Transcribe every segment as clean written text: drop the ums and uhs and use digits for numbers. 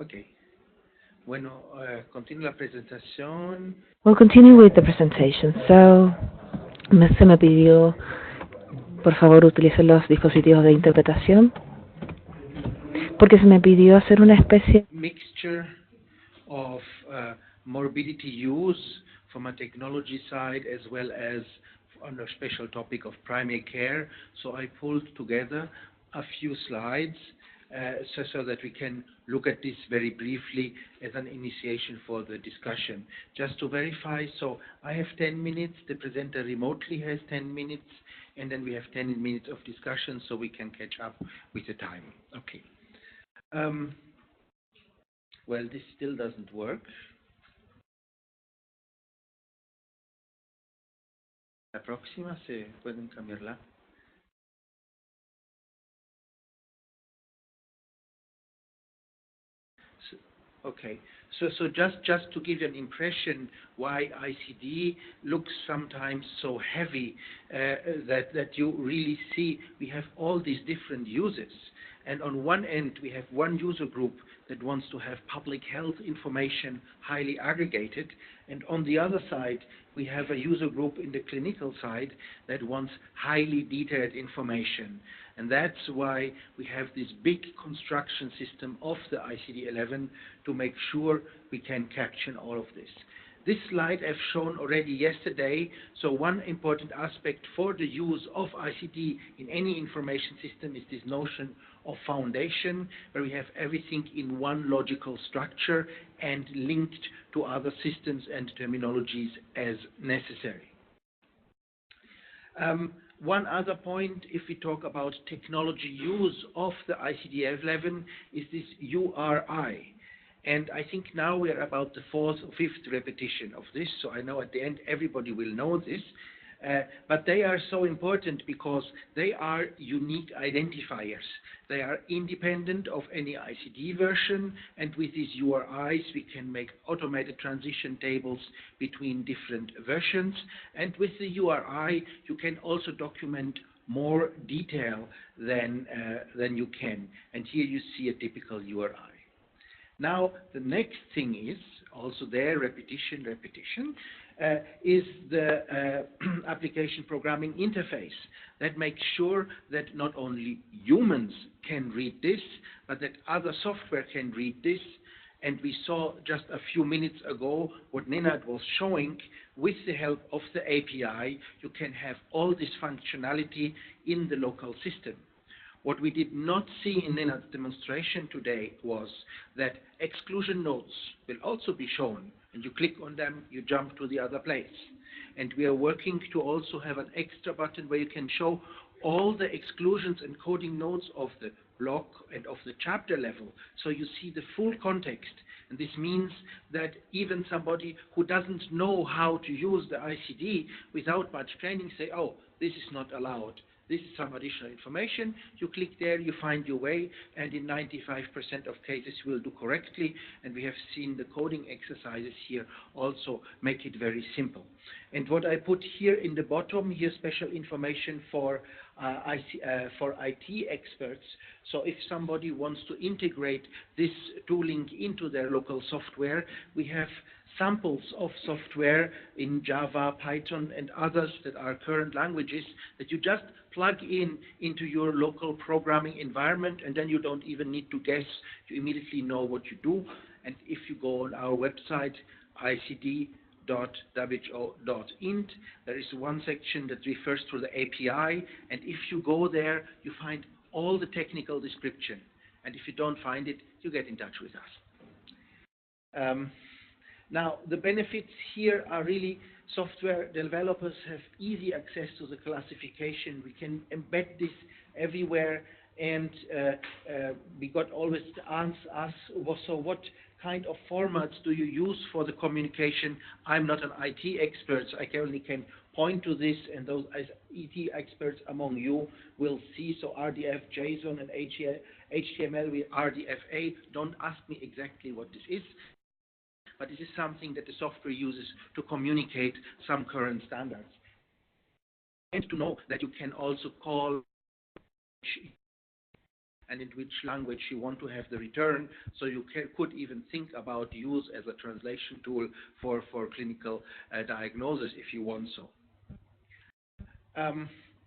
Ok. Bueno, continúo la presentación. We'll continue with the presentation. So, se me pidió, por favor, utilice los dispositivos de interpretación, porque se me pidió hacer una especie Mixture of morbidity use from a technology side as well as on a special topic of primary care. So I pulled together a few slides so that we can look at this very briefly as an initiation for the discussion. Just to verify, so I have 10 minutes, the presenter remotely has 10 minutes, and then we have 10 minutes of discussion so we can catch up with the time. Okay. Well, this still doesn't work. La próxima se pueden cambiarla. Okay, so just to give you an impression why ICD looks sometimes so heavy, that you really see we have all these different users. And on one end, we have one user group that wants to have public health information highly aggregated. And on the other side, we have a user group in the clinical side that wants highly detailed information. And that's why we have this big construction system of the ICD-11 to make sure we can capture all of this. This slide I've shown already yesterday. So one important aspect for the use of ICD in any information system is this notion of foundation, where we have everything in one logical structure and linked to other systems and terminologies as necessary. One other point, if we talk about technology use of the ICD-11, is this URI. And I think now we are about the fourth or fifth repetition of this, so I know at the end everybody will know this. But they are so important because they are unique identifiers. They are independent of any ICD version, and with these URIs we can make automated transition tables between different versions. And with the URI you can also document more detail than you can. And here you see a typical URI. Now the next thing is, also there repetition, is the application programming interface that makes sure that not only humans can read this, but that other software can read this. And we saw just a few minutes ago what Nenad was showing. With the help of the API, you can have all this functionality in the local system. What we did not see in Nenad's demonstration today was that exclusion nodes will also be shown, and you click on them, you jump to the other place. And we are working to also have an extra button where you can show all the exclusions and coding nodes of the block and of the chapter level, so you see the full context. And this means that even somebody who doesn't know how to use the ICD without much training say, oh, this is not allowed. This is some additional information. You click there, you find your way, and in 95% of cases you will do correctly. And we have seen the coding exercises here also make it very simple. And what I put here in the bottom, here special information for IT experts. So if somebody wants to integrate this tooling into their local software, we have samples of software in Java, Python, and others that are current languages that you just plug into your local programming environment, and then you don't even need to guess. You immediately know what you do. And if you go on our website, icd.who.int, there is one section that refers to the API, and if you go there, you find all the technical description. And if you don't find it, you get in touch with us. Now, the benefits here are really software developers have easy access to the classification. We can embed this everywhere, and we got always to ask, so what kind of formats do you use for the communication? I'm not an IT expert, so I only can point to this, and those IT experts among you will see. So RDF, JSON, and HTML with RDFA. Don't ask me exactly what this is, but this is something that the software uses to communicate some current standards. And to know that you can also call and in which language you want to have the return. So you could even think about use as a translation tool for clinical diagnosis if you want so.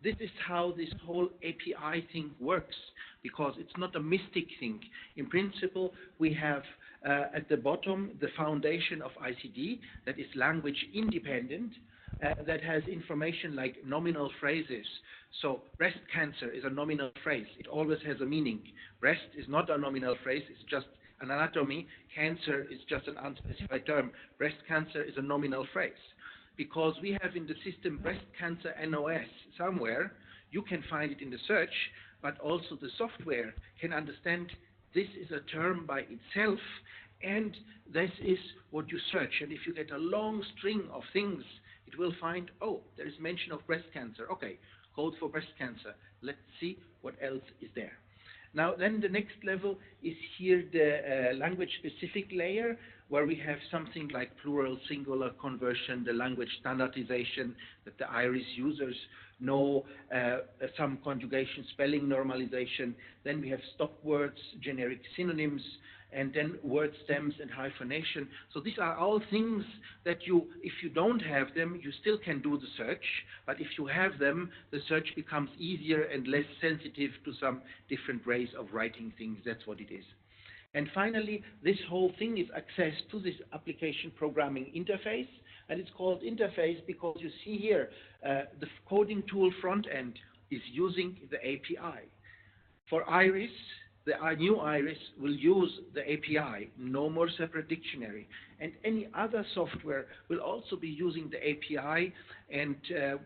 This is how this whole API thing works, because it's not a mystic thing. In principle, we have at the bottom the foundation of ICD that is language independent, that has information like nominal phrases. So breast cancer is a nominal phrase. It always has a meaning. Breast is not a nominal phrase. It's just an anatomy. Cancer is just an unspecified term. Breast cancer is a nominal phrase. Because we have in the system breast cancer NOS somewhere, you can find it in the search, but also the software can understand this is a term by itself, and this is what you search. And if you get a long string of things, it will find, oh, there is mention of breast cancer. Okay, code for breast cancer. Let's see what else is there. Now, then the next level is here the language-specific layer, where we have something like plural, singular conversion, the language standardization that the IRIS users know, some conjugation, spelling normalization. Then we have stop words, generic synonyms, and then word stems and hyphenation. So these are all things that you, if you don't have them, you still can do the search, but if you have them, the search becomes easier and less sensitive to some different ways of writing things. That's what it is. And finally, this whole thing is access to this application programming interface, and it's called interface because you see here, the coding tool front end is using the API. For IRIS, the new IRIS will use the API, no more separate dictionary. And any other software will also be using the API, and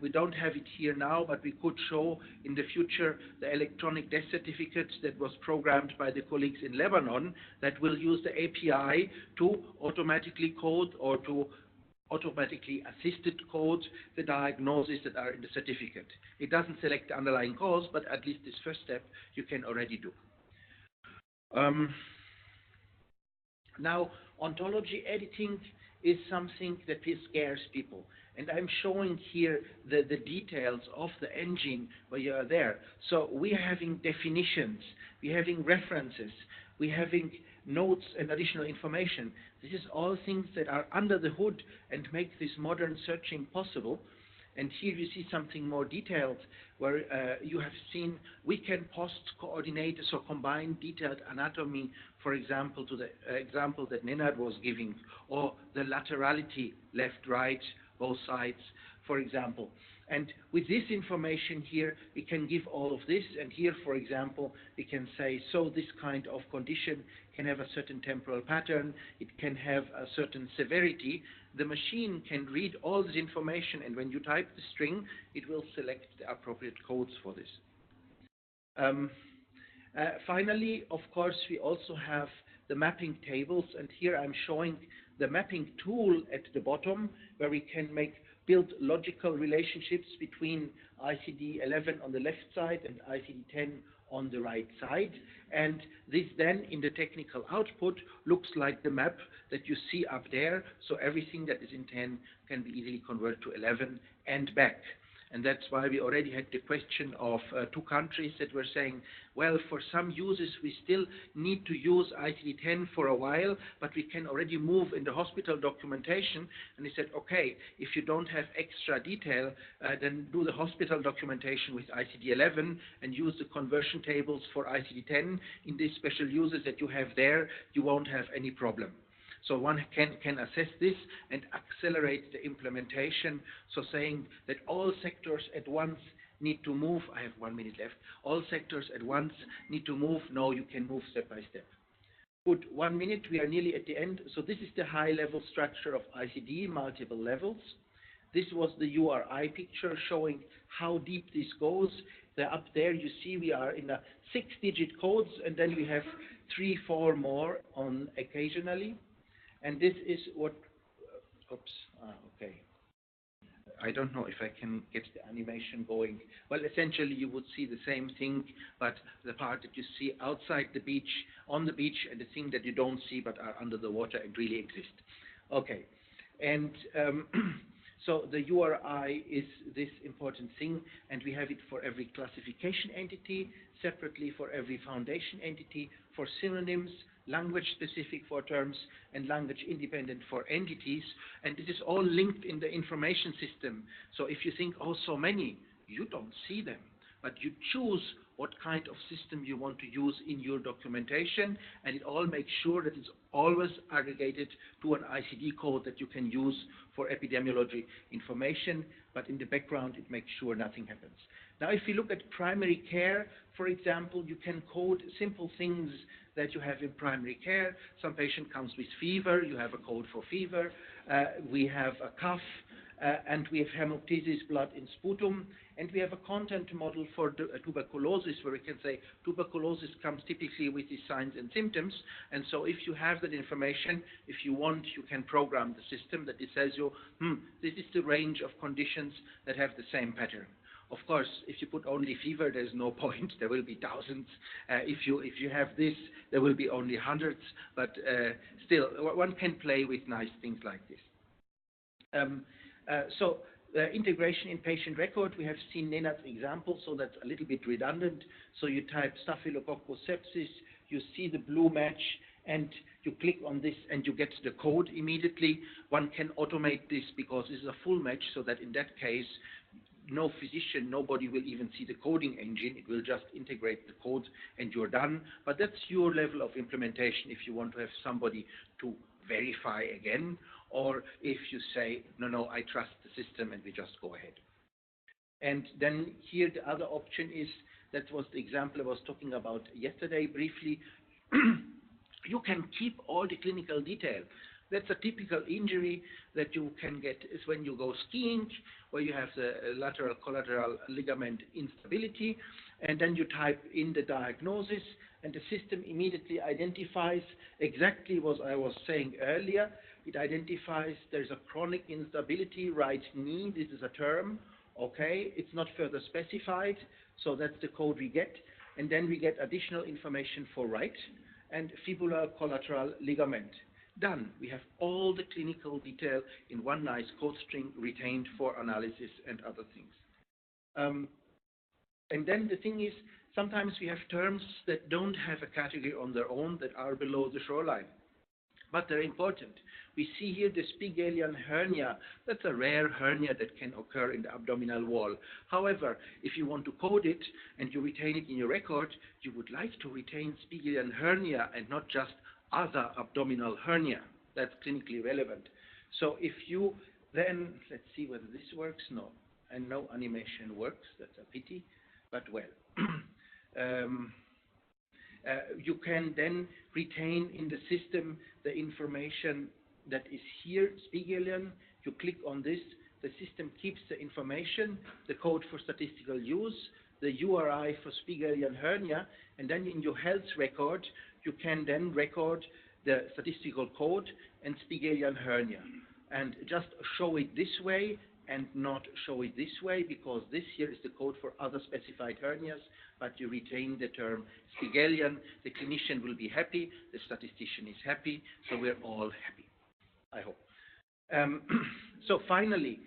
we don't have it here now, but we could show in the future the electronic death certificate that was programmed by the colleagues in Lebanon that will use the API to automatically code or to automatically assisted code the diagnoses that are in the certificate. It doesn't select the underlying cause, but at least this first step you can already do. Now, ontology editing is something that scares people. And I'm showing here the details of the engine where you are there. So we're having definitions, we're having references, we're having notes and additional information. This is all things that are under the hood and make this modern searching possible. And here you see something more detailed where you have seen we can post-coordinate, so combine detailed anatomy, for example, to the example that Nenad was giving, or the laterality, left, right, both sides, for example. And with this information here, we can give all of this. And here, for example, we can say, so this kind of condition can have a certain temporal pattern. It can have a certain severity. The machine can read all this information, and when you type the string, it will select the appropriate codes for this. Finally, of course, we also have the mapping tables, and here I'm showing the mapping tool at the bottom, where we can build logical relationships between ICD-11 on the left side and ICD-10 on the right side. And this then in the technical output looks like the map that you see up there. So everything that is in 10 can be easily converted to 11 and back. And that's why we already had the question of two countries that were saying, well, for some uses we still need to use ICD-10 for a while, but we can already move in the hospital documentation. And they said, okay, if you don't have extra detail, then do the hospital documentation with ICD-11 and use the conversion tables for ICD-10. In these special uses that you have there, you won't have any problem. So one can assess this and accelerate the implementation. So saying that all sectors at once need to move. I have 1 minute left. All sectors at once need to move. No, you can move step by step. Good. 1 minute. We are nearly at the end. So this is the high-level structure of ICD, multiple levels. This was the URI picture showing how deep this goes. Up there you see we are in a 6-digit codes, and then we have 3, 4 more on occasionally. And this is what, okay. I don't know if I can get the animation going. Well, essentially you would see the same thing, but the part that you see outside the beach, on the beach, and the thing that you don't see but are under the water and really exist. Okay. And So the URI is this important thing, and we have it for every classification entity, separately for every foundation entity, for synonyms, language specific for terms, and language independent for entities. And this is all linked in the information system. So if you think, oh, so many, you don't see them, but you choose what kind of system you want to use in your documentation, and it all makes sure that it's always aggregated to an ICD code that you can use for epidemiology information, but in the background it makes sure nothing happens. Now if you look at primary care, for example, you can code simple things that you have in primary care. Some patient comes with fever, you have a code for fever. We have a cough, and we have hemoptysis, blood in sputum, and we have a content model for tuberculosis, where we can say tuberculosis comes typically with these signs and symptoms, and so if you have that information, if you want, you can program the system that it says you, this is the range of conditions that have the same pattern. Of course, if you put only fever, there's no point. There will be thousands. If you have this, there will be only hundreds, but still, one can play with nice things like this. So integration in patient record, we have seen Nenad's example, so that's a little bit redundant. So you type Staphylococcus sepsis, you see the blue match, and you click on this and you get the code immediately. One can automate this because this is a full match, so that in that case, no physician, nobody will even see the coding engine. It will just integrate the code and you're done. But that's your level of implementation if you want to have somebody to verify again, or if you say, no, I trust the system, and we just go ahead. And then here the other option is, that was the example I was talking about yesterday briefly, you can keep all the clinical detail. That's a typical injury that you can get is when you go skiing, where you have the lateral collateral ligament instability, and then you type in the diagnosis, and the system immediately identifies exactly what I was saying earlier. It identifies there's a chronic instability, right knee, this is a term, okay, it's not further specified, so that's the code we get, and then we get additional information for right and fibular collateral ligament. Done. We have all the clinical detail in one nice code string retained for analysis and other things. And then the thing is, sometimes we have terms that don't have a category on their own, that are below the shoreline, but they're important. We see here the Spigelian hernia. That's a rare hernia that can occur in the abdominal wall. However, if you want to code it and you retain it in your record, you would like to retain Spigelian hernia and not just other abdominal hernia. That's clinically relevant. So if you then, let's see whether this works. No, and no animation works. That's a pity, but well. You can then retain in the system the information that is here, Spigelian. You click on this, the system keeps the information, the code for statistical use, the URI for Spigelian hernia, and then in your health record, you can then record the statistical code and Spigelian hernia. And just show it this way and not show it this way, because this here is the code for other specified hernias, but you retain the term Spigelian. The clinician will be happy, the statistician is happy, so we're all happy, I hope. So finally,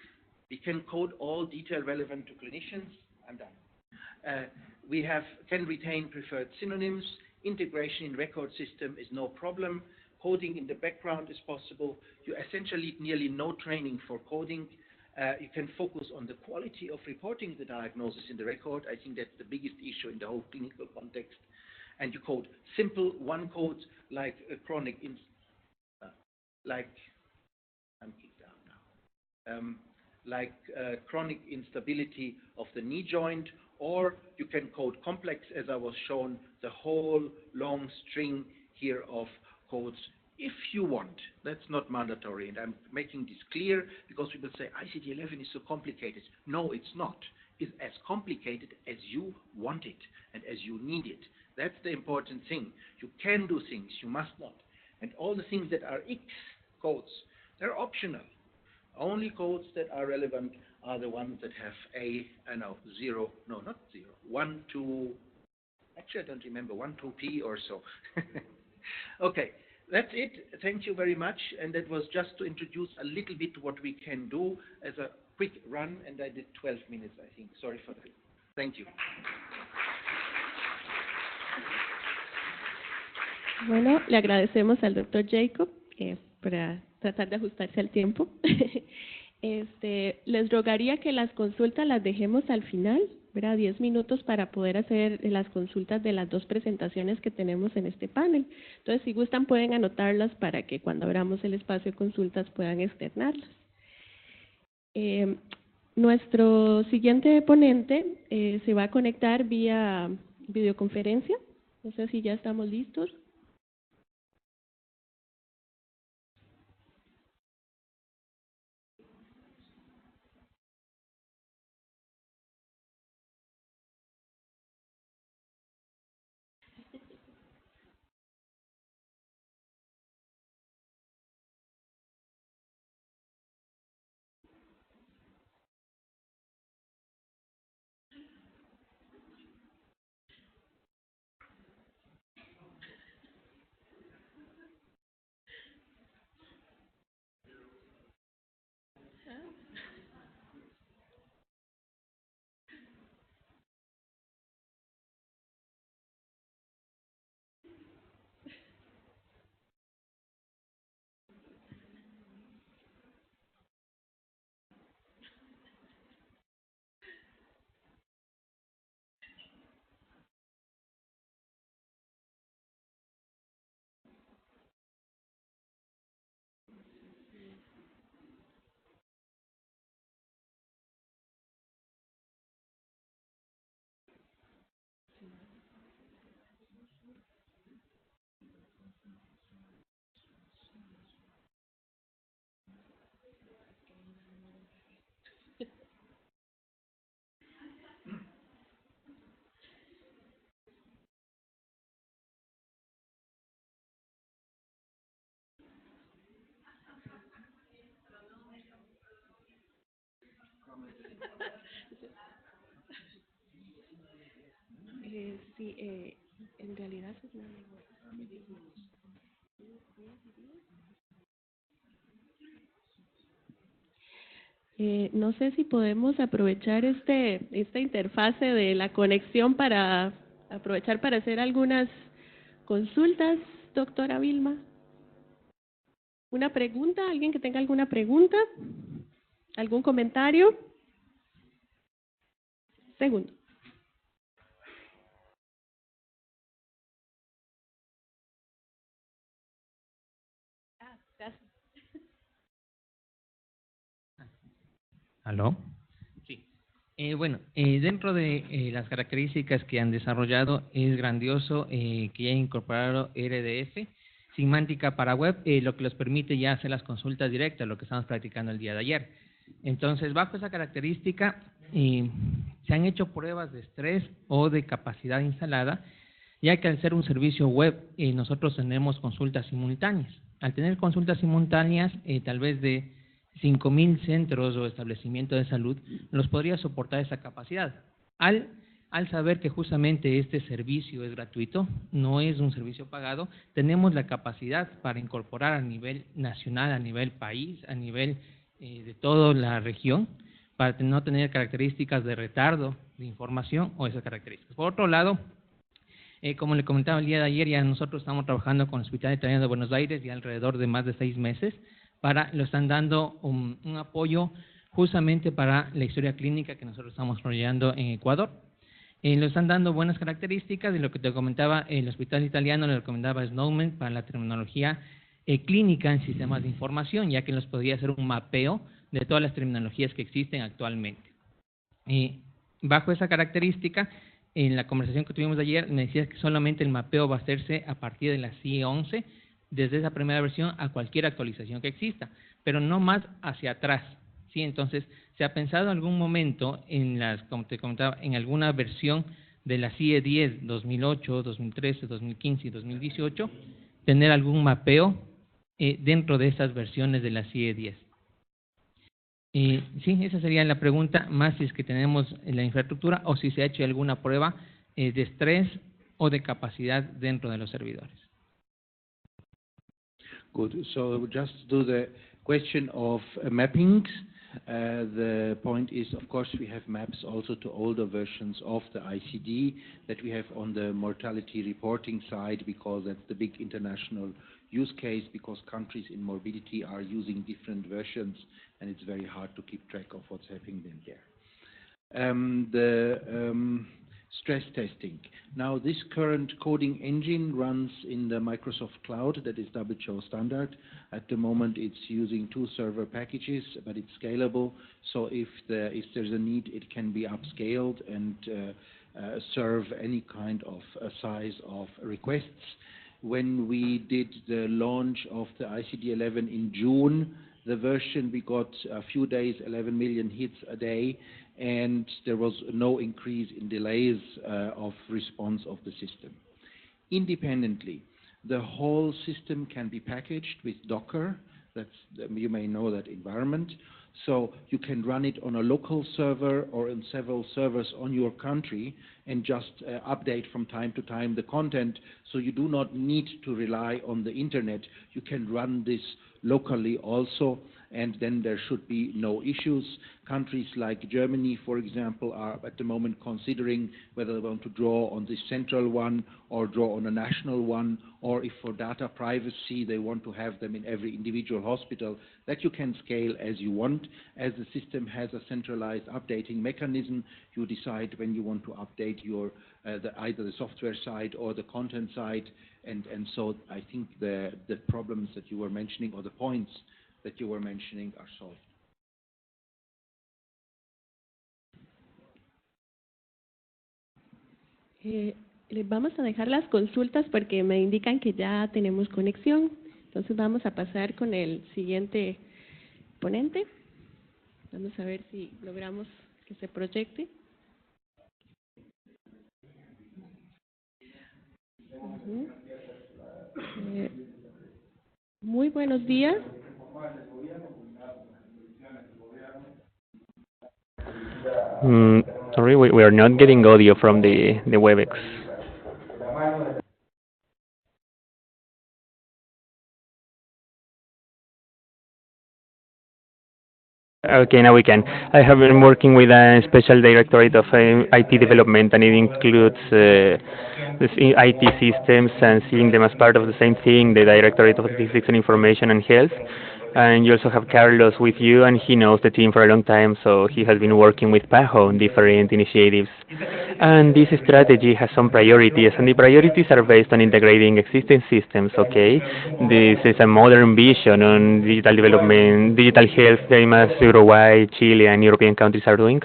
we can code all detail relevant to clinicians. I'm done. We can retain preferred synonyms. Integration in record system is no problem. Coding in the background is possible. You essentially need nearly no training for coding. You can focus on the quality of reporting the diagnosis in the record. I think that's the biggest issue in the whole clinical context. And you code simple one codes like chronic, I'm kicked out now. Chronic instability of the knee joint, or you can code complex, as I was shown, the whole long string here of codes if you want. That's not mandatory, and I'm making this clear because people say ICD-11 is so complicated. No, it's not. It's as complicated as you want it and as you need it. That's the important thing. You can do things, you must not. And all the things that are X codes, they're optional. Only codes that are relevant are the ones that have zero, no, not zero, 1, 2, actually I don't remember, 1, 2P or so. Okay, That's it. Thank you very much. And that was just to introduce a little bit what we can do as a quick run, and I did 12 minutes, I think. Sorry for that. Thank you. Bueno, le agradecemos al doctor Jakob por tratar de ajustarse al tiempo. Les rogaría que las consultas las dejemos al final, ¿verdad? 10 minutos para poder hacer las consultas de las dos presentaciones que tenemos en este panel. Entonces, si gustan, pueden anotarlas para que cuando abramos el espacio de consultas puedan externarlas. Nuestro siguiente ponente se va a conectar vía videoconferencia. No sé si ya estamos listos. Sí, en realidad es una... no sé si podemos aprovechar esta interfase de la conexión para aprovechar para hacer algunas consultas, doctora Vilma. ¿Una pregunta? ¿Alguien que tenga alguna pregunta? ¿Algún comentario? Segundo. Gracias. ¿Aló? Sí. Dentro de las características que han desarrollado, es grandioso que hayan incorporado RDF, semántica para web, lo que les permite ya hacer las consultas directas, lo que estamos practicando el día de ayer. Entonces, bajo esa característica, se han hecho pruebas de estrés o de capacidad instalada, ya que al ser un servicio web, nosotros tenemos consultas simultáneas. Al tener consultas simultáneas, tal vez de 5,000 centros o establecimientos de salud, los podría soportar esa capacidad. Al saber que justamente este servicio es gratuito, no es un servicio pagado, tenemos la capacidad para incorporar a nivel nacional, a nivel país, a nivel de toda la región, para no tener características de retardo de información o esas características. Por otro lado, como le comentaba el día de ayer, ya nosotros estamos trabajando con el Hospital Italiano de Buenos Aires ya alrededor de más de 6 meses, lo están dando un apoyo justamente para la historia clínica que nosotros estamos desarrollando en Ecuador. Lo están dando buenas características, de lo que te comentaba, el Hospital Italiano le recomendaba Snowman para la terminología clínica en sistemas de información, ya que nos podría hacer un mapeo de todas las terminologías que existen actualmente. Bajo esa característica, en la conversación que tuvimos ayer, me decías que solamente el mapeo va a hacerse a partir de la CIE-11, desde esa primera versión a cualquier actualización que exista, pero no más hacia atrás, ¿sí? Entonces, ¿se ha pensado en algún momento, como te comentaba, en alguna versión de la CIE-10, 2008, 2013, 2015 y 2018, tener algún mapeo dentro de esas versiones de la CIE-10? Sí, esa sería la pregunta, más si es que tenemos la infraestructura o si se ha hecho alguna prueba de estrés o de capacidad dentro de los servidores. Good. So just do the question of mappings. The point is, of course, we have maps also to older versions of the ICD that we have on the mortality reporting side, because that's the big international use case, because countries in morbidity are using different versions, and it's very hard to keep track of what's happening in there. Stress testing. Now, this current coding engine runs in the Microsoft Cloud, that is WHO standard. At the moment, it's using 2 server packages, but it's scalable. So if there's a need, it can be upscaled and serve any kind of size of requests. When we did the launch of the ICD-11 in June, the version we got a few days, 11 million hits a day, and there was no increase in delays of response of the system. Independently, the whole system can be packaged with Docker. You may know that environment. So you can run it on a local server or in several servers on your country and just update from time to time the content. So you do not need to rely on the internet. You can run this locally also, and then there should be no issues. Countries like Germany, for example, are at the moment considering whether they want to draw on this central one or draw on a national one, or if for data privacy they want to have them in every individual hospital. That you can scale as you want. As the system has a centralized updating mechanism, you decide when you want to update your either the software side or the content side, and so I think the problems that you were mentioning, or the points that you were mentioning, are solved. Les vamos a dejar las consultas porque me indican que ya tenemos conexión. Entonces vamos a pasar con el siguiente ponente. Vamos a ver si logramos que se proyecte. Muy buenos días. Sorry, we are not getting audio from the WebEx. Okay, now we can. I have been working with a special directorate of IT development, and it includes IT systems and seeing them as part of the same thing, the Directorate of Statistics and Information and Health. And you also have Carlos with you, and he knows the team for a long time, so he has been working with PAHO on different initiatives. And this strategy has some priorities, and the priorities are based on integrating existing systems, okay? This is a modern vision on digital development, digital health, same as Uruguay, Chile, and European countries are doing.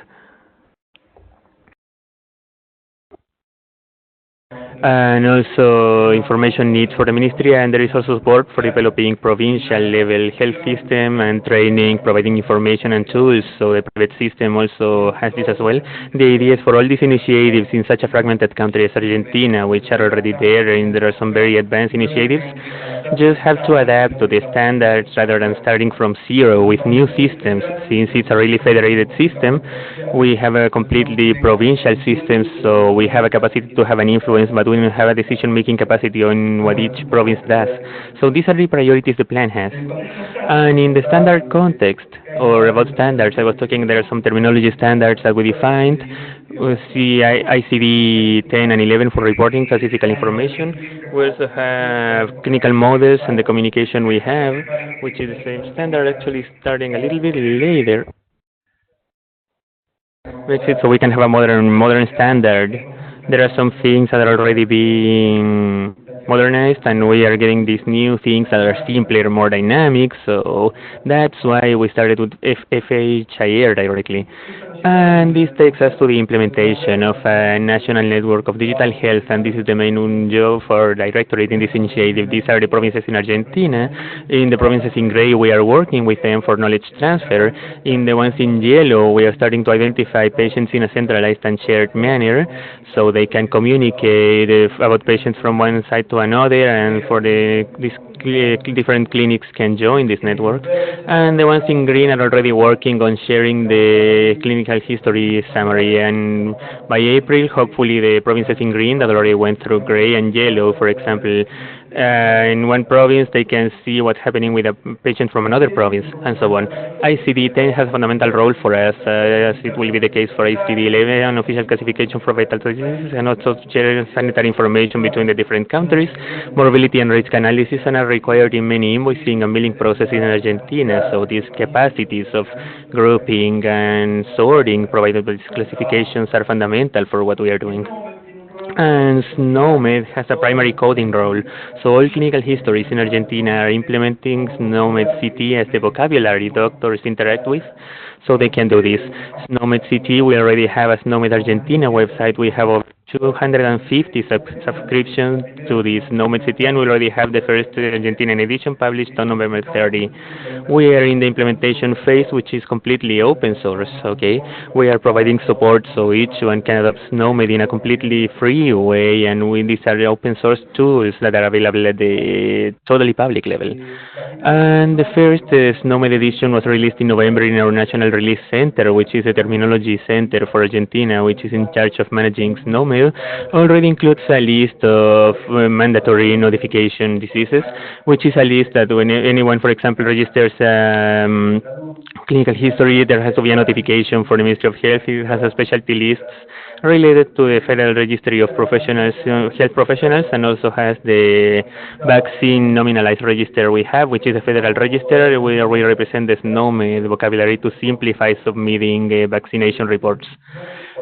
And also information needs for the ministry, and there is also support for developing provincial level health system and training, providing information and tools, so the private system also has this as well. The idea is for all these initiatives in such a fragmented country as Argentina, which are already there, and there are some very advanced initiatives, just have to adapt to the standards rather than starting from zero with new systems. Since it's a really federated system, we have a completely provincial system, so we have a capacity to have an influence, but we don't have a decision-making capacity on what each province does. So these are the priorities the plan has. And in the standard context, or about standards, I was talking, there are some terminology standards that we defined. We see ICD-10 and 11 for reporting statistical information. We also have clinical models and the communication we have, which is the same standard, actually starting a little bit later. Makes it so we can have a modern standard. There are some things that are already being modernized, and we are getting these new things that are simpler, more dynamic, so that's why we started with FHIR directly. And this takes us to the implementation of a national network of digital health, and this is the main job for directorate in this initiative. These are the provinces in Argentina. In the provinces in gray, we are working with them for knowledge transfer. In the ones in yellow, we are starting to identify patients in a centralized and shared manner, so they can communicate about patients from one side to another, and for these different clinics can join this network. And the ones in green are already working on sharing the clinical history summary, and by April, hopefully the provinces in green that already went through gray and yellow, for example, In one province, they can see what's happening with a patient from another province, and so on. ICD-10 has a fundamental role for us, as it will be the case for ICD-11, official classification for vital diseases, and also share sanitary information between the different countries. Mobility and risk analysis are required in many invoicing and billing processes in Argentina, so these capacities of grouping and sorting provided by these classifications are fundamental for what we are doing. And SNOMED has a primary coding role, so all clinical histories in Argentina are implementing SNOMED CT as the vocabulary doctors interact with, so they can do this. SNOMED CT, we already have a SNOMED Argentina website. We have over 250 subscriptions to this SNOMED CT, and we already have the first Argentinian edition published on November 30. We are in the implementation phase, which is completely open source, okay? We are providing support so each one can adopt SNOMED in a completely free way, and these are open source tools that are available at the totally public level. And the first SNOMED edition was released in November in our National Release Center, which is the terminology center for Argentina, which is in charge of managing SNOMED. Already includes a list of mandatory notification diseases, which is a list that when anyone, for example, registers clinical history, there has to be a notification for the Ministry of Health. It has a specialty list related to the Federal Registry of Professionals, Health Professionals, and also has the vaccine nominalized register we have, which is a federal register where we represent the SNOMED vocabulary to simplify submitting vaccination reports.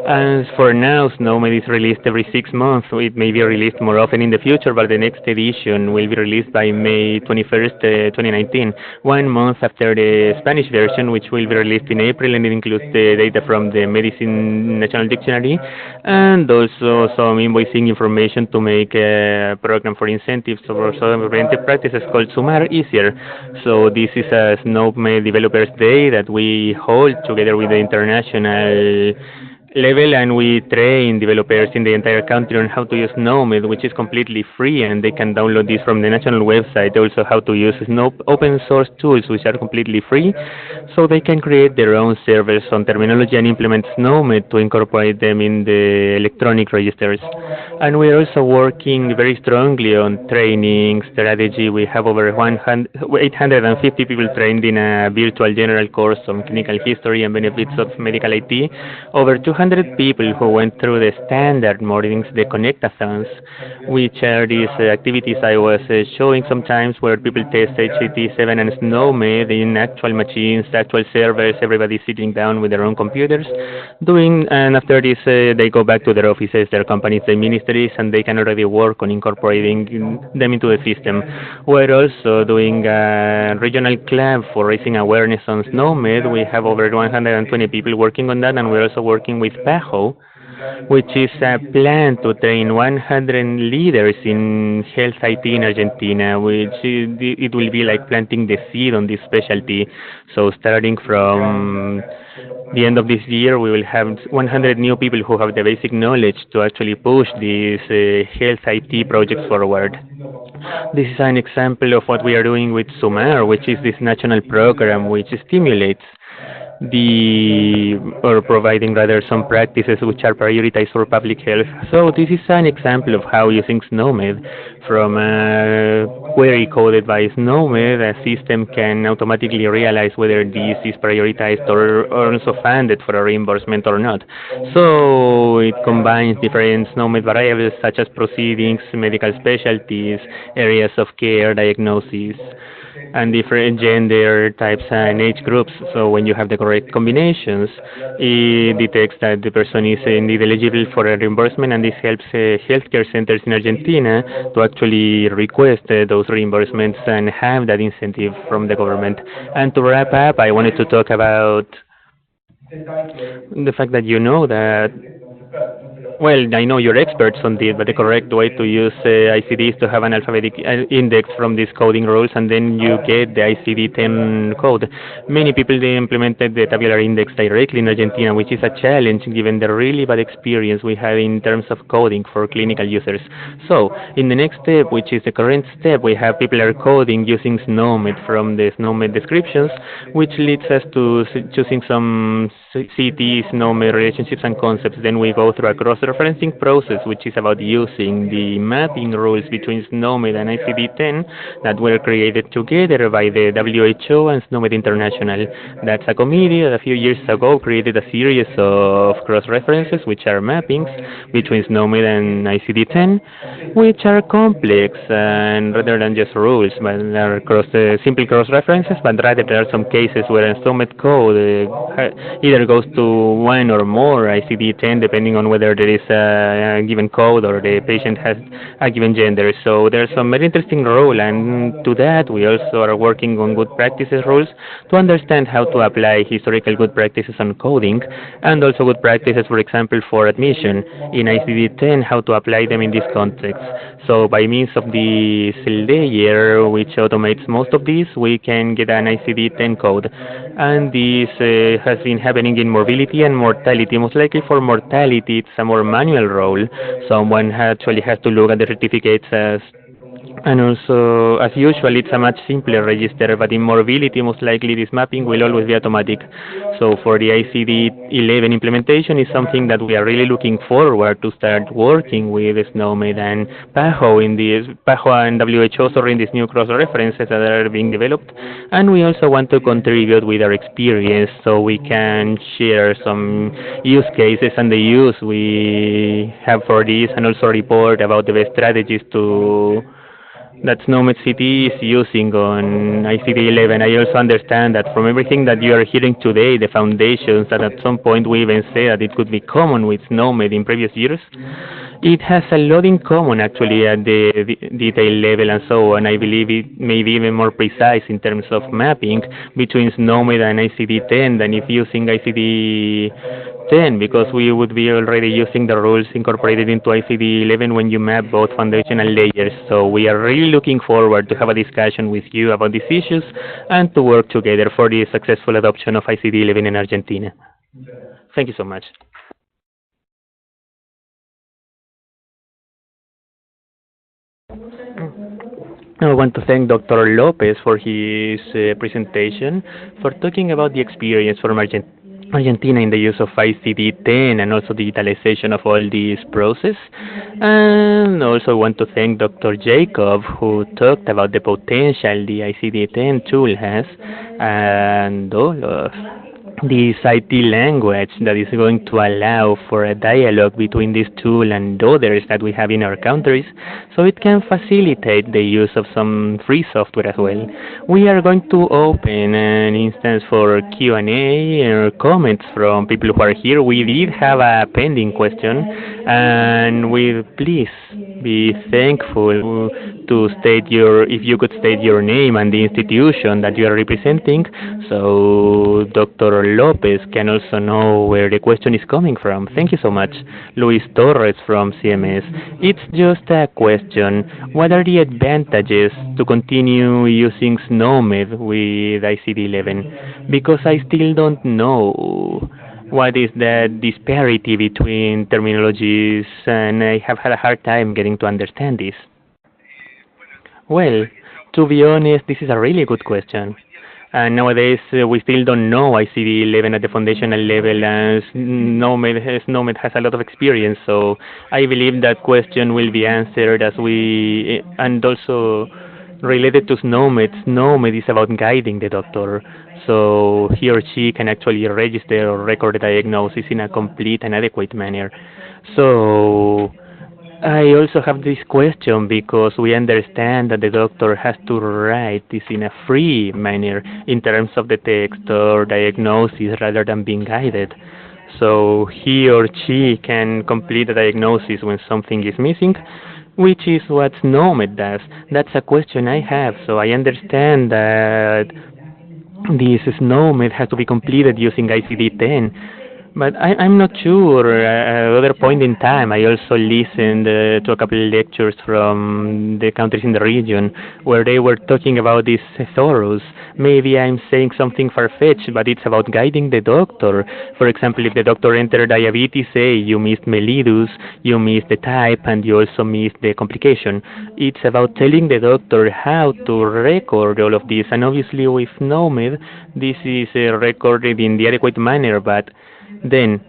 As for now, SNOMED is released every 6 months. It may be released more often in the future, but the next edition will be released by May 21st, 2019, 1 month after the Spanish version, which will be released in April, and it includes the data from the Medicine National Dictionary, and also some invoicing information to make a program for incentives for some preventive practices called SUMAR easier. So this is a SNOMED Developers Day that we hold together with the international level, and we train developers in the entire country on how to use SNOMED, which is completely free, and they can download this from the national website. Also how to use open source tools, which are completely free, so they can create their own servers on terminology and implement SNOMED to incorporate them in the electronic registers. And we are also working very strongly on training strategy. We have over 850 people trained in a virtual general course on clinical history and benefits of medical IT. Over 200 people who went through the standard mornings, the connectathons, which are these activities I was showing sometimes where people test HCT7 and SNOMED in actual machines, actual servers, everybody sitting down with their own computers, and after this they go back to their offices, their companies, their ministries, and they can already work on incorporating them into the system. We're also doing a regional club for raising awareness on SNOMED. We have over 120 people working on that, and we're also working with PAHO, which is a plan to train 100 leaders in health IT in Argentina, which it will be like planting the seed on this specialty. So starting from the end of this year, we will have 100 new people who have the basic knowledge to actually push these health IT projects forward. This is an example of what we are doing with SUMAR, which is this national program which stimulates providing rather some practices which are prioritized for public health. So this is an example of how using SNOMED from a query coded by SNOMED, a system can automatically realize whether this is prioritized or also funded for a reimbursement or not. So it combines different SNOMED variables such as proceedings, medical specialties, areas of care, diagnosis, and different gender types and age groups. So when you have the correct combinations, it detects that the person is indeed eligible for a reimbursement, and this helps healthcare centers in Argentina to actually request those reimbursements and have that incentive from the government. And to wrap up, I wanted to talk about the fact that well, I know you're experts on this, but the correct way to use ICD is to have an alphabetic index from these coding rules, and then you get the ICD-10 code. Many people, they implemented the tabular index directly in Argentina, which is a challenge given the really bad experience we have in terms of coding for clinical users. So, in the next step, which is the current step, we have people are coding using SNOMED from the SNOMED descriptions, which leads us to choosing some CT, SNOMED relationships and concepts. Then we go through a cross cross-referencing process, which is about using the mapping rules between SNOMED and ICD-10 that were created together by the WHO and SNOMED International. That's a committee that a few years ago created a series of cross-references, which are mappings between SNOMED and ICD-10, which are complex and rather than just rules, but are simple cross-references, but rather there are some cases where a SNOMED code either goes to one or more ICD-10 depending on whether there is a given code or the patient has a given gender. So there's some very interesting role, and to that we also are working on good practices rules to understand how to apply historical good practices on coding and also good practices, for example, for admission in ICD-10, how to apply them in this context. So by means of the cell layer, which automates most of this, we can get an ICD-10 code. And this has been happening in morbidity and mortality. Most likely for mortality, it's a more manual role. Someone actually has to look at the certificates and also, as usual, it's a much simpler register, but in morbidity, most likely this mapping will always be automatic. So for the ICD-11 implementation is something that we are really looking forward to start working with SNOMED and PAHO in this, PAHO and WHO are in these new cross-references that are being developed. And we also want to contribute with our experience so we can share some use cases and the use we have for this, and also report about the best strategies that SNOMED City is using on ICD-11. I also understand that from everything that you are hearing today, the foundations that at some point we even say that it could be common with SNOMED in previous years, it has a lot in common actually at the detail level and so on. I believe it may be even more precise in terms of mapping between SNOMED and ICD-10 than if using ICD-10, because we would be already using the rules incorporated into ICD-11 when you map both foundational layers. So we are really looking forward to have a discussion with you about these issues and to work together for the successful adoption of ICD-11 in Argentina. Thank you so much. I want to thank Dr. Lopez for his presentation, for talking about the experience from Argentina in the use of ICD-10 and also digitalization of all this process. And also want to thank Dr. Jakob, who talked about the potential the ICD-10 tool has, and all of this IT language that is going to allow for a dialogue between this tool and others that we have in our countries, so it can facilitate the use of some free software as well. We are going to open an instance for Q&A or comments from people who are here. We did have a pending question, and we please be thankful to state if you could state your name and the institution that you are representing, so Dr. Lopez can also know where the question is coming from. Thank you so much. Luis Torres from CMS. It's just a question. What are the advantages to continue using SNOMED with ICD-11? Because I still don't know what is the disparity between terminologies, and I have had a hard time getting to understand this. Well, to be honest, this is a really good question. And nowadays, we still don't know ICD-11 at the foundational level, and SNOMED has a lot of experience. So I believe that question will be answered as we, and also related to SNOMED, SNOMED is about guiding the doctor. So he or she can actually register or record a diagnosis in a complete and adequate manner. So I also have this question because we understand that the doctor has to write this in a free manner in terms of the text or diagnosis rather than being guided. So he or she can complete the diagnosis when something is missing, which is what SNOMED does. That's a question I have. So I understand that this SNOMED has to be completed using ICD-10. But I'm not sure. At another point in time, I also listened to a couple of lectures from the countries in the region where they were talking about these thesaurus. Maybe I'm saying something far-fetched, but it's about guiding the doctor. For example, if the doctor entered diabetes A, you missed mellitus, you missed the type, and you also missed the complication. It's about telling the doctor how to record all of this. And obviously with SNOMED, this is recorded in the adequate manner, but then,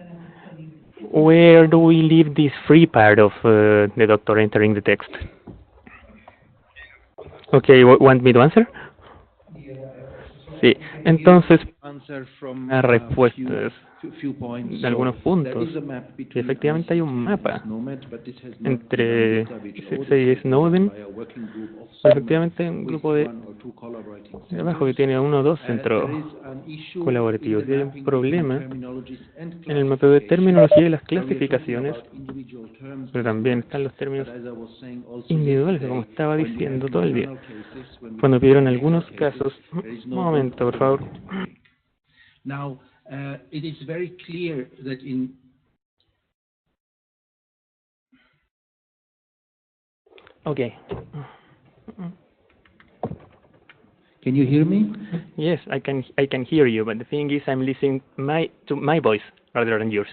where do we leave this free part of the doctor entering the text? Okay, want me to answer? Sí, entonces, respuestas de algunos puntos. Y efectivamente hay un mapa entre CISA y Snowden. Efectivamente hay un grupo de trabajo que tiene uno o dos centros colaborativos. Y hay un problema en el mapeo de terminología y las clasificaciones, pero también están los términos individuales, como estaba diciendo todo el día. Cuando pidieron algunos casos, un momento, por favor. Now, it is very clear that in Okay. Can you hear me? Yes, I can hear you, but the thing is I'm listening to my voice rather than yours.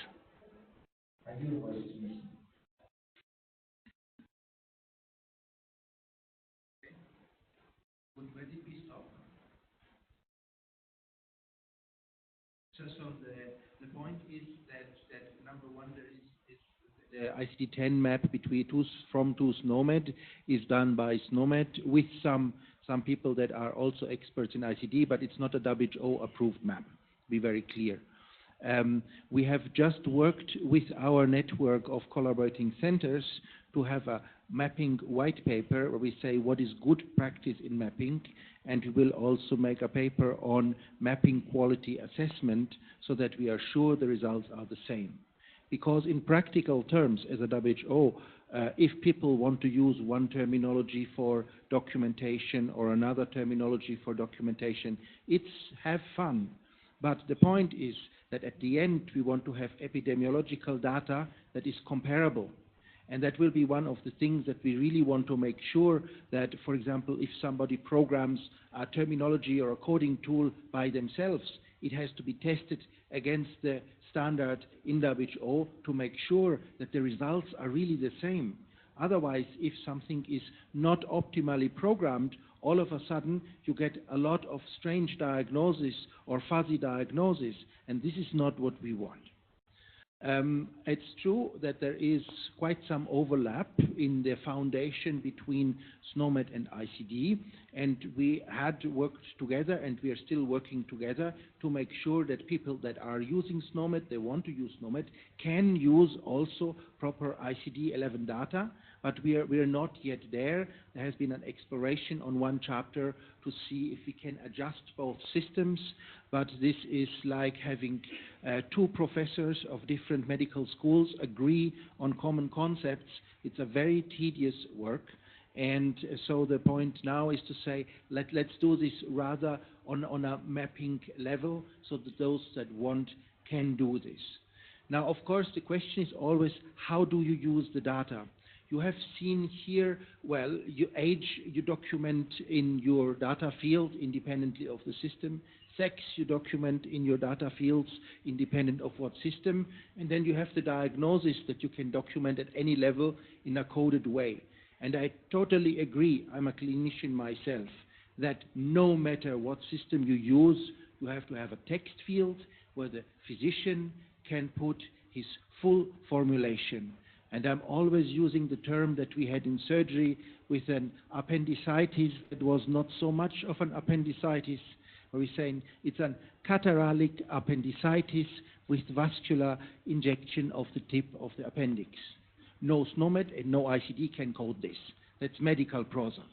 So the point is that number one, there is the ICD-10 map between from SNOMED is done by SNOMED with some people that are also experts in ICD, but it's not a WHO approved map. Be very clear. We have just worked with our network of collaborating centers to have a mapping white paper where we say what is good practice in mapping, and we will also make a paper on mapping quality assessment so that we are sure the results are the same. Because in practical terms, as a WHO, if people want to use one terminology for documentation or another terminology for documentation, it's have fun. But the point is that at the end, we want to have epidemiological data that is comparable. And that will be one of the things that we really want to make sure that, for example, if somebody programs a terminology or a coding tool by themselves, it has to be tested against the standard in WHO to make sure that the results are really the same. Otherwise, if something is not optimally programmed, all of a sudden you get a lot of strange diagnosis or fuzzy diagnosis, and this is not what we want. It's true that there is quite some overlap in the foundation between SNOMED and ICD, and we had worked together and we are still working together to make sure that people that are using SNOMED, they want to use SNOMED, can use also proper ICD-11 data, but we are not yet there. There has been an exploration on one chapter to see if we can adjust both systems, but this is like having two professors of different medical schools agree on common concepts. It's a very tedious work, and so the point now is to say, let's do this rather on a mapping level so that those that want can do this. Now, of course, the question is always, how do you use the data? You have seen here, well, age you document in your data field independently of the system. Sex you document in your data fields independent of what system. And then you have the diagnosis that you can document at any level in a coded way. And I totally agree, I'm a clinician myself, that no matter what system you use, you have to have a text field where the physician can put his full formulation. And I'm always using the term that we had in surgery with an appendicitis that was not so much of an appendicitis, where we're saying it's an catarrhalic appendicitis with vascular injection of the tip of the appendix. No SNOMED and no ICD can code this. That's medical prosa.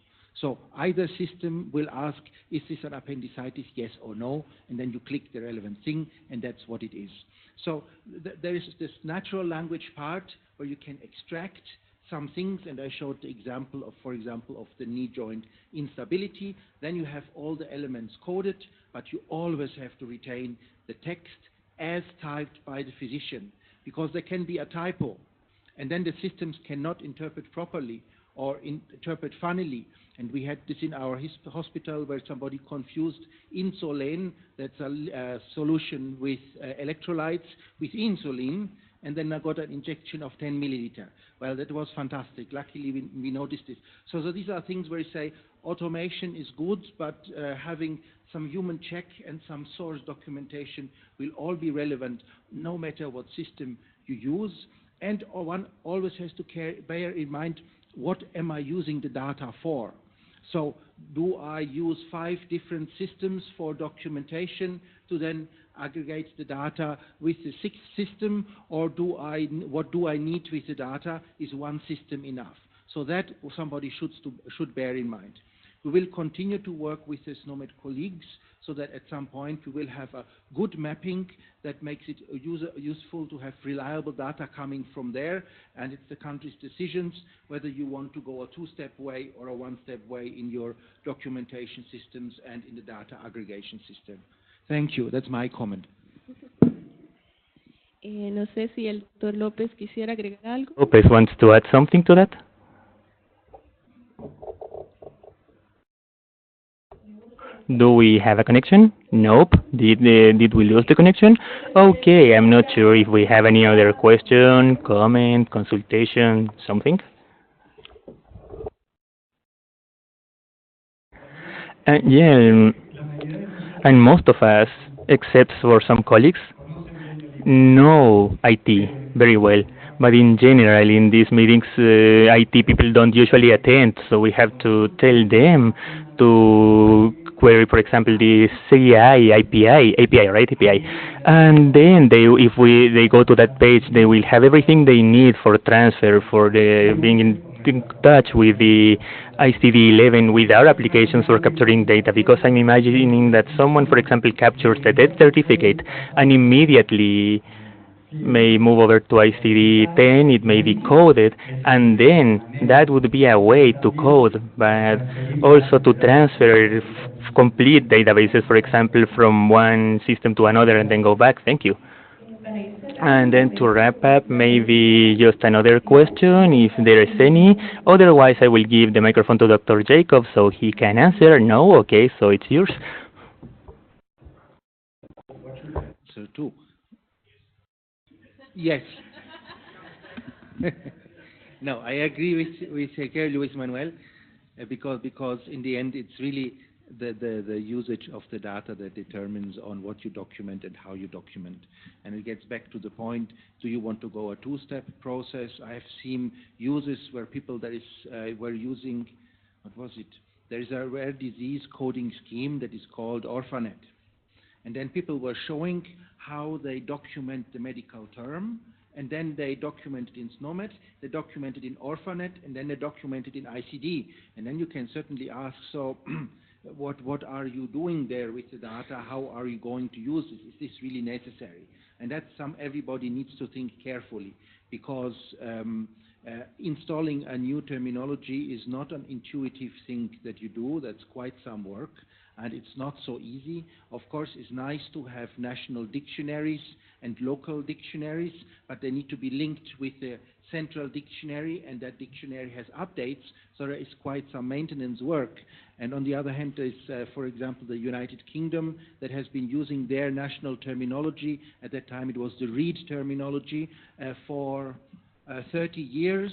So either system will ask, is this an appendicitis, yes or no, and then you click the relevant thing, and that's what it is. So there is this natural language part where you can extract some things, and I showed the example of, for example, of the knee joint instability. Then you have all the elements coded, but you always have to retain the text as typed by the physician, because there can be a typo, and then the systems cannot interpret properly or interpret funnily. And we had this in our hospital where somebody confused insulin, that's a solution with electrolytes, with insulin, and then I got an injection of 10 milliliter. Well, that was fantastic. Luckily, we noticed this. So these are things where you say automation is good, but having some human check and some source documentation will all be relevant no matter what system you use, and one always has to bear in mind, what am I using the data for? So do I use 5 different systems for documentation to then aggregate the data with the 6th system, or what do I need with the data? Is one system enough? So that somebody should bear in mind. We will continue to work with the SNOMED colleagues so that at some point we will have a good mapping that makes it useful to have reliable data coming from there, and it's the country's decisions whether you want to go a 2-step way or a 1-step way in your documentation systems and in the data aggregation system. Thank you. That's my comment. No sé si el doctor López quisiera agregar algo. Lopez wants to add something to that? Do we have a connection? Nope. Did we lose the connection? Okay, I'm not sure if we have any other question, comment, consultation, something. Yeah, and most of us, except for some colleagues, know IT very well. But in general, in these meetings, IT people don't usually attend, so we have to tell them to query, for example, the CI, API, right? API. And then if they go to that page, they will have everything they need for transfer, for being in touch with the ICD-11 with our applications for capturing data, because I'm imagining that someone, for example, captures the death certificate and immediately may move over to ICD-10, it may be coded, and then that would be a way to code, but also to transfer complete databases, for example, from one system to another and then go back. Thank you. And then to wrap up, maybe just another question, if there is any. Otherwise, I will give the microphone to Dr. Jakob so he can answer. No? Okay, so it's yours. So two. Yes. No, I agree with Luis Manuel, because in the end it's really the usage of the data that determines on what you document and how you document. And it gets back to the point, do you want to go a 2-step process? I have seen uses where people were using, what was it? There is a rare disease coding scheme that is called Orphanet. And then people were showing how they document the medical term, and then they document it in SNOMED, they document it in Orphanet, and then they document it in ICD. And then you can certainly ask, so what are you doing there with the data? How are you going to use this? Is this really necessary? And that's everybody needs to think carefully, because installing a new terminology is not an intuitive thing that you do. That's quite some work, and it's not so easy. Of course, it's nice to have national dictionaries and local dictionaries, but they need to be linked with the central dictionary, and that dictionary has updates, so there is quite some maintenance work. And on the other hand, there is, for example, the United Kingdom that has been using their national terminology. At that time, it was the READ terminology for 30 years,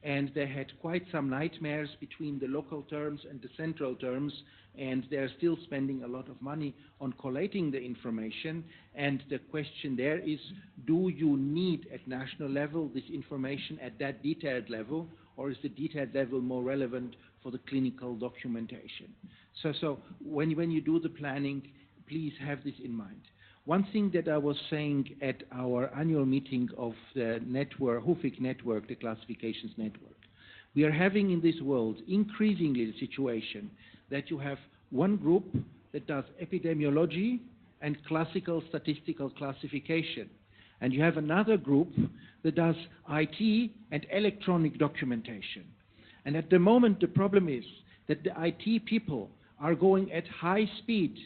and they had quite some nightmares between the local terms and the central terms, and they're still spending a lot of money on collating the information. And the question there is, do you need at national level this information at that detailed level, or is the detailed level more relevant for the clinical documentation? So when you do the planning, please have this in mind. One thing that I was saying at our annual meeting of the network, HUFIC network, the classifications network, we are having in this world increasingly the situation that you have one group that does epidemiology and classical statistical classification, and you have another group that does IT and electronic documentation. And at the moment, the problem is that the IT people are going at high speed,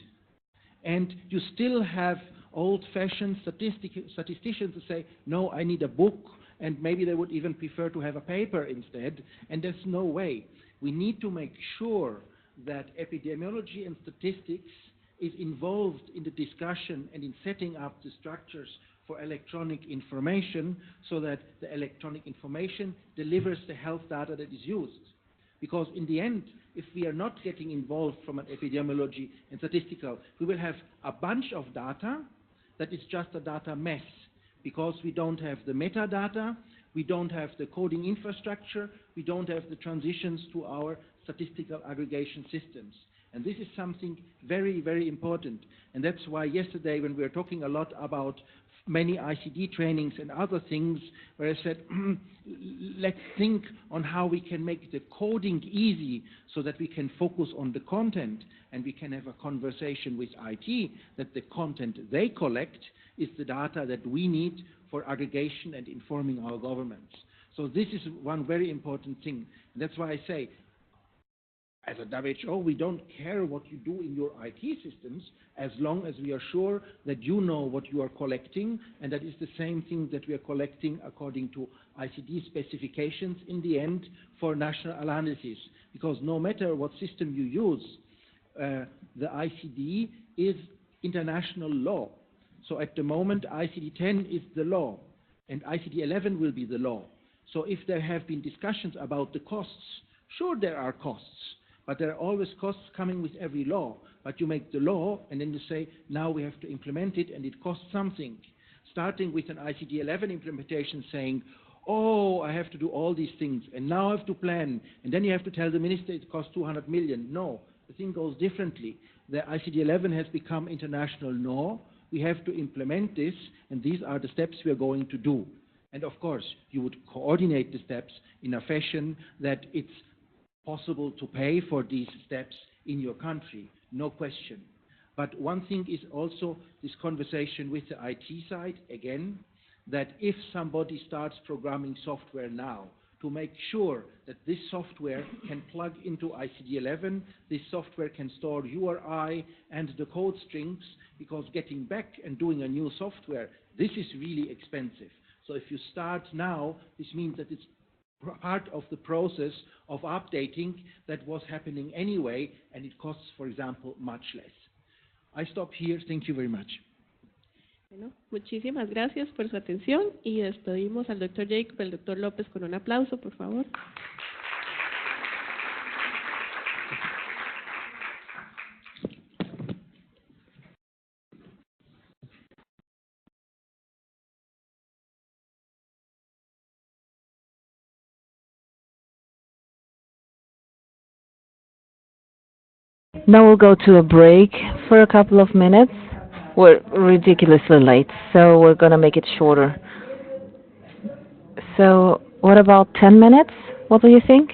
and you still have old-fashioned statisticians who say, no, I need a book, and maybe they would even prefer to have a paper instead, and there's no way. We need to make sure that epidemiology and statistics is involved in the discussion and in setting up the structures for electronic information, so that the electronic information delivers the health data that is used. Because in the end, if we are not getting involved from an epidemiology and statistical, we will have a bunch of data that is just a data mess. because we don't have the metadata, we don't have the coding infrastructure, we don't have the transitions to our statistical aggregation systems. And this is something very, very important. And that's why yesterday, when we were talking a lot about many ICD trainings and other things, where I said, let's think on how we can make the coding easy so that we can focus on the content and we can have a conversation with IT that the content they collect is the data that we need for aggregation and informing our governments. So this is one very important thing. And that's why I say, as a WHO, we don't care what you do in your IT systems as long as we are sure that you know what you are collecting, and that is the same thing that we are collecting according to ICD specifications in the end for national analysis. Because no matter what system you use, the ICD is international law. So at the moment, ICD-10 is the law, and ICD-11 will be the law. So if there have been discussions about the costs, sure there are costs, but there are always costs coming with every law. But you make the law, and then you say, now we have to implement it, and it costs something. Starting with an ICD-11 implementation saying, oh, I have to do all these things, and now I have to plan, and then you have to tell the minister it costs 200 million. No, the thing goes differently. The ICD-11 has become international law. We have to implement this, and these are the steps we are going to do. And of course, you would coordinate the steps in a fashion that it's possible to pay for these steps in your country, no question. But one thing is also this conversation with the IT side, again, that if somebody starts programming software now, to make sure that this software can plug into ICD-11, this software can store URI and the code strings, because getting back and doing a new software, this is really expensive. So if you start now, this means that it's part of the process of updating that was happening anyway, and it costs, for example, much less. I stop here. Thank you very much. Bueno, muchísimas gracias por su atención y despedimos al doctor Jakob, el doctor López, con un aplauso, por favor. Now we'll go to a break for a couple of minutes. We're ridiculously late, so we're going to make it shorter. So what about 10 minutes? What do you think?